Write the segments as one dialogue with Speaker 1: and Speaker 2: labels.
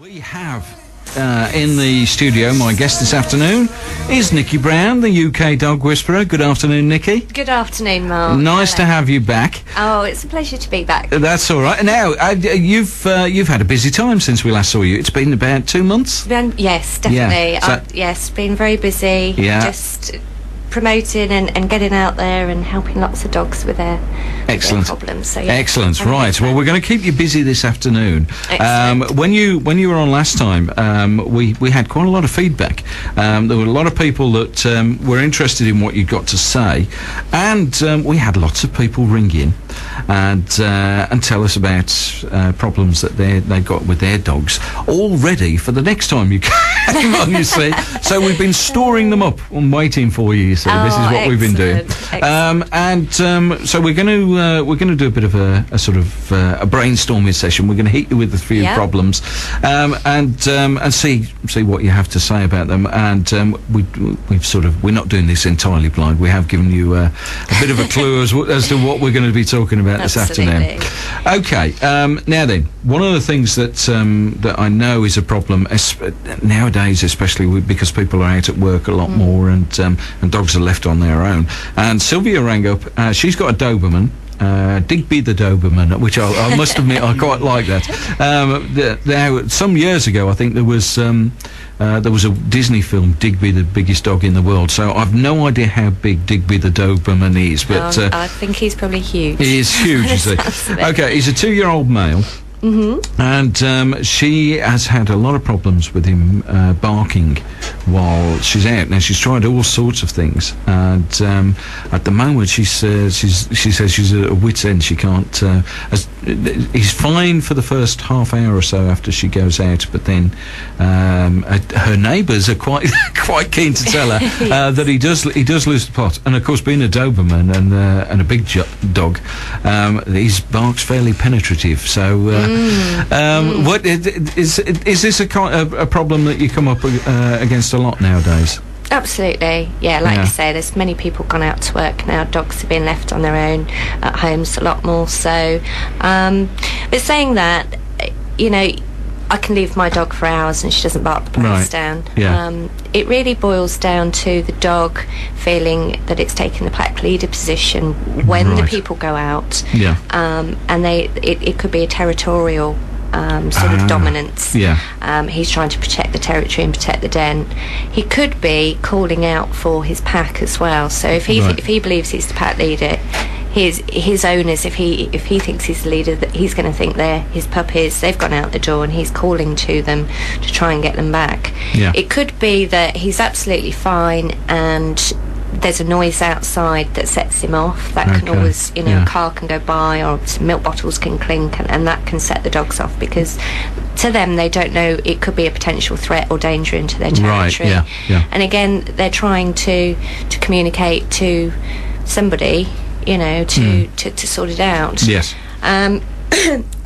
Speaker 1: We have in the studio, my guest this afternoon is Nikki Brown, the UK dog whisperer. Good afternoon, Nikki.
Speaker 2: Good afternoon, Mark.
Speaker 1: Nice to have you back.
Speaker 2: Oh, it's a pleasure to be back.
Speaker 1: That's all right. Now, you've had a busy time since we last saw you. It's been about 2 months?
Speaker 2: Yes, definitely.
Speaker 1: Yeah.
Speaker 2: Yes, been very busy.
Speaker 1: Yeah.
Speaker 2: Just promoting and getting out there and helping lots of dogs with their problems. So, yeah.
Speaker 1: Excellent. Right. Well, we're going to keep you busy this afternoon. When you were on last time, we had quite a lot of feedback. There were a lot of people that were interested in what you got to say, and we had lots of people ring in and tell us about problems that they got with their dogs, all ready for the next time you came on. You see, so we've been storing them up and waiting for you. So this is what we've been doing, so we're going to do a bit of a sort of a brainstorming session. We're going to hit you with a few problems, and see what you have to say about them. And we're not doing this entirely blind. We have given you a bit of a clue as to what we're going to be talking about this afternoon. Okay, now then, one of the things that I know is a problem nowadays, especially because people are out at work a lot more, and dogs are left on their own. And Sylvia rang up. She's got a Doberman. Digby the Doberman, which I must admit I quite like that. Now, some years ago, I think there was a Disney film, Digby the Biggest Dog in the World. So I've no idea how big Digby the Doberman is, but
Speaker 2: I think he's probably huge.
Speaker 1: He is huge, is he? Okay, he's a 2-year-old male. And she has had a lot of problems with him barking while she's out. Now, she's tried all sorts of things, and at the moment she says she's at a wit's end. She can't. He's fine for the first half hour or so after she goes out, but then her neighbours are quite keen to tell her that he does lose the plot. And of course, being a Doberman and a big dog, his bark's fairly penetrative. So. What is this a problem that you come up against a lot nowadays?
Speaker 2: Absolutely, yeah. Like you say, there's many people gone out to work now. Dogs are being left on their own at homes a lot more. So, but saying that, you know, I can leave my dog for hours and she doesn't bark the place down. Yeah. It really boils down to the dog feeling that it's taking the pack leader position when the people go out. Yeah. And it could be a territorial sort of dominance. Yeah. He's trying to protect the territory and protect the den. He could be calling out for his pack as well. So if he believes he's the pack leader, his owners, if he thinks he's the leader, that he's going to think they're his puppies. They've gone out the door and he's calling to them to try and get them back. Yeah. It could be that he's absolutely fine and there's a noise outside that sets him off. That can always, you know, a car can go by or some milk bottles can clink, and that can set the dogs off, because to them they don't know it could be a potential threat or danger into their territory. Right, yeah. And again, they're trying to communicate to somebody, you know, to sort it out. Yes.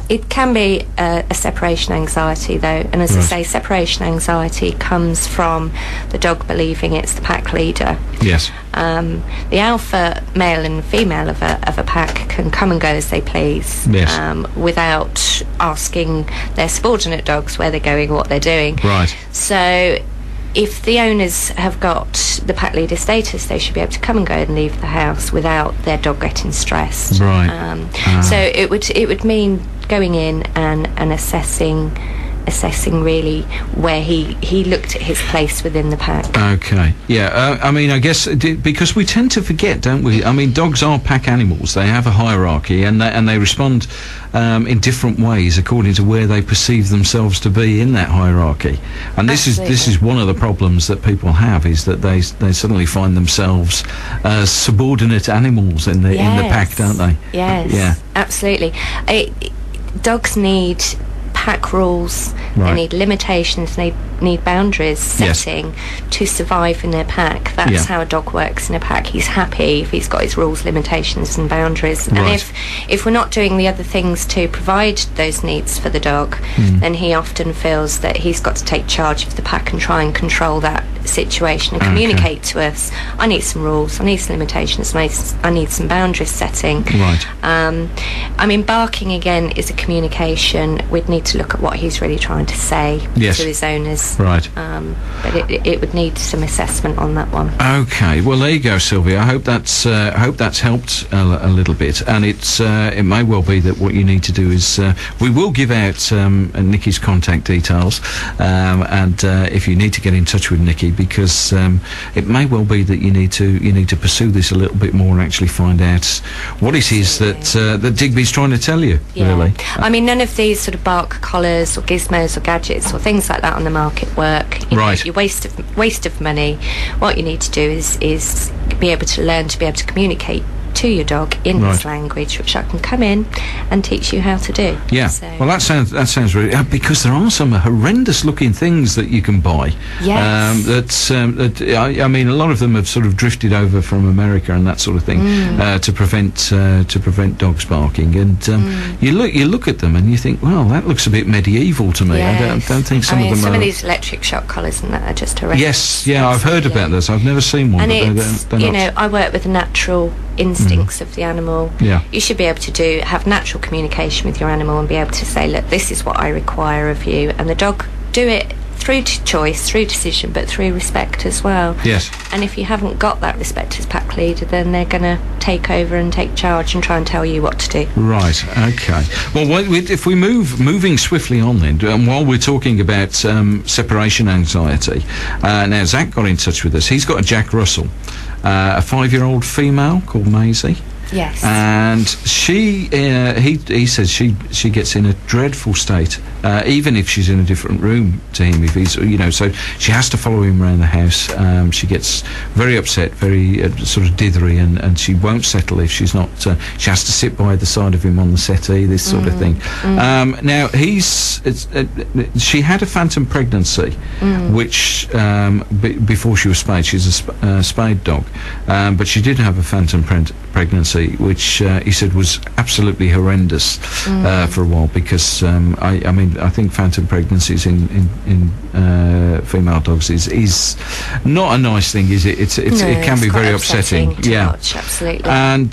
Speaker 2: It can be a separation anxiety, though, and as I say, separation anxiety comes from the dog believing it's the pack leader. Yes. The alpha male and female of a pack can come and go as they please, without asking their subordinate dogs where they're going, what they're doing. Right. So, if the owners have got the pack leader status, they should be able to come and go and leave the house without their dog getting stressed. Right. So it would mean going in and assessing really where he looked at his place within the pack. Okay. Yeah. I mean, I guess because we tend to forget, don't we? I mean, dogs are pack animals. They have a hierarchy, and they respond in different ways according to where they perceive themselves to be in that hierarchy. And this is one of the problems that people have, is that they suddenly find themselves subordinate animals in the pack, don't they? Yes. Yeah. Absolutely. Dogs need pack rules, they need limitations, they need boundaries setting to survive in their pack. That's how a dog works in a pack. He's happy if he's got his rules, limitations and boundaries. And if we're not doing the other things to provide those needs for the dog, then he often feels that he's got to take charge of the pack and try and control that situation and communicate to us, I need some rules, I need some limitations, I need some boundaries setting.
Speaker 1: Right.
Speaker 2: I mean, barking again is a communication. We'd need to look at what he's really trying to say to his owners.
Speaker 1: Right.
Speaker 2: But it would need some assessment on that one.
Speaker 1: Okay. Well, there you go, Sylvia. I hope that's helped a little bit, and it may well be that what you need to do is we will give out Nikki's contact details, and if you need to get in touch with Nikki, because it may well be that you need to pursue this a little bit more and actually find out what it is that Digby's trying to tell you. Really.
Speaker 2: I mean, none of these sort of bark collars or gizmos or gadgets or things like that on the market work. You know, you're waste of money. What you need to do is be able to learn to be able to communicate to your dog in his language, which I can come in and teach you how to do.
Speaker 1: Yeah. So. Well, that sounds really because there are some horrendous looking things that you can buy.
Speaker 2: Yes.
Speaker 1: I mean, a lot of them have sort of drifted over from America and that sort of thing to prevent dogs barking. And you look at them and you think, well, that looks a bit medieval to me.
Speaker 2: Yes.
Speaker 1: I don't think some of them.
Speaker 2: Some of these electric shock collars and that are just horrendous.
Speaker 1: Yes. Yeah, I've heard about this. I've never seen one.
Speaker 2: And
Speaker 1: but
Speaker 2: it's, you know, I work with the natural instincts of the animal. You should be able to have natural communication with your animal and be able to say, look, this is what I require of you, and the dog do it through choice, through decision, but through respect as well.
Speaker 1: Yes.
Speaker 2: And if you haven't got that respect as pack leader, then they're going to take over and take charge and try and tell you what to do.
Speaker 1: Right. Okay. Well, if we moving swiftly on then, while we're talking about separation anxiety, now Zach got in touch with us. He's got a Jack Russell, a 5-year-old female called Maisie.
Speaker 2: Yes.
Speaker 1: And he says she gets in a dreadful state, even if she's in a different room to him. If he's, so she has to follow him around the house. She gets very upset, very sort of dithery, and she won't settle if she's not. She has to sit by the side of him on the settee, this sort of thing. Now she had a phantom pregnancy, which before she was spayed, she's a spayed dog, but she did have a phantom pregnancy, which he said was absolutely horrendous for a while, because I mean, I think phantom pregnancies in female dogs is not a nice thing, is it? It can be very upsetting.
Speaker 2: Watch, absolutely.
Speaker 1: And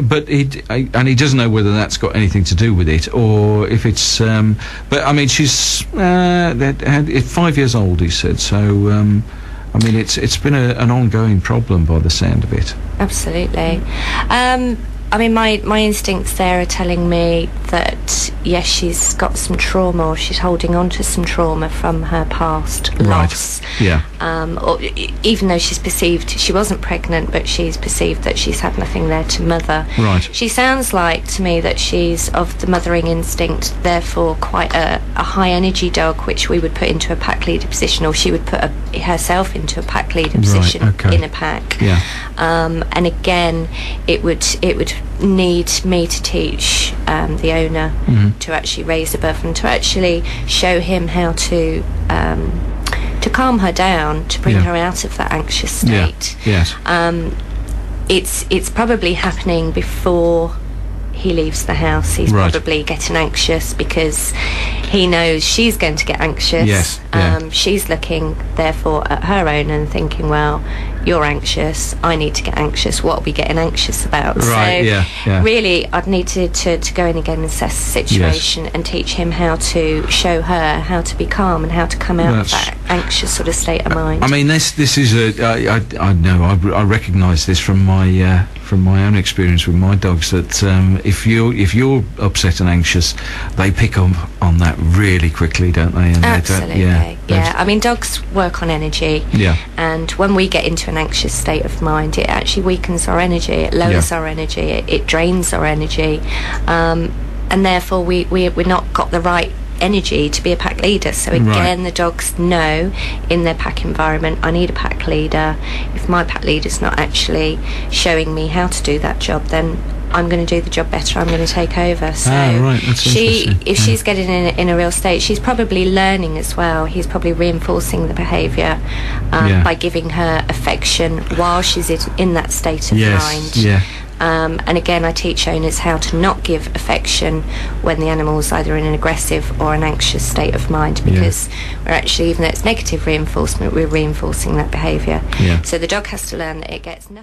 Speaker 1: but he doesn't know whether that's got anything to do with it, or if it's. But I mean, she's 5 years old, he said. So. I mean, it's been an ongoing problem by the sound of it.
Speaker 2: Absolutely. I mean, my instincts there are telling me that, yes, she's got some trauma, or she's holding on to some trauma from her past loss.
Speaker 1: Yeah.
Speaker 2: Or even though she wasn't pregnant, but she's perceived that she's had nothing there to mother.
Speaker 1: Right.
Speaker 2: She sounds like to me that she's of the mothering instinct, therefore quite a high energy dog, which we would put into a pack leader position, or she would put herself into a pack leader position in a pack.
Speaker 1: Yeah.
Speaker 2: And again, it would need me to teach the owner to actually raise above and to actually show him how to calm her down, to bring her out of that anxious state.
Speaker 1: Yes.
Speaker 2: It's probably happening before he leaves the house. He's probably getting anxious because he knows she's going to get anxious.
Speaker 1: Yes.
Speaker 2: She's looking therefore at her owner and thinking, well, you're anxious, I need to get anxious, what are we getting anxious about?
Speaker 1: Right.
Speaker 2: So really I'd need to go in again and assess the situation and teach him how to show her how to be calm and how to come out of that anxious sort of state of mind.
Speaker 1: I mean, this is I know I recognise this from my own experience with my dogs, that if you're upset and anxious, they pick up on that really quickly, don't they? And
Speaker 2: absolutely. I mean, dogs work on energy. And when we get into an anxious state of mind, it actually weakens our energy, it lowers our energy, it drains our energy, and therefore we're not got the right energy to be a pack leader. So again, the dogs know in their pack environment, I need a pack leader. If my pack leader's not actually showing me how to do that job, then I'm going to do the job better, I'm going to take over. So if she's getting in a real state, she's probably learning as well. He's probably reinforcing the behaviour by giving her affection while she's in that state of mind. And again, I teach owners how to not give affection when the animal is either in an aggressive or an anxious state of mind, because we're actually, even though it's negative reinforcement, we're reinforcing that behaviour. So the dog has to learn that it gets nothing.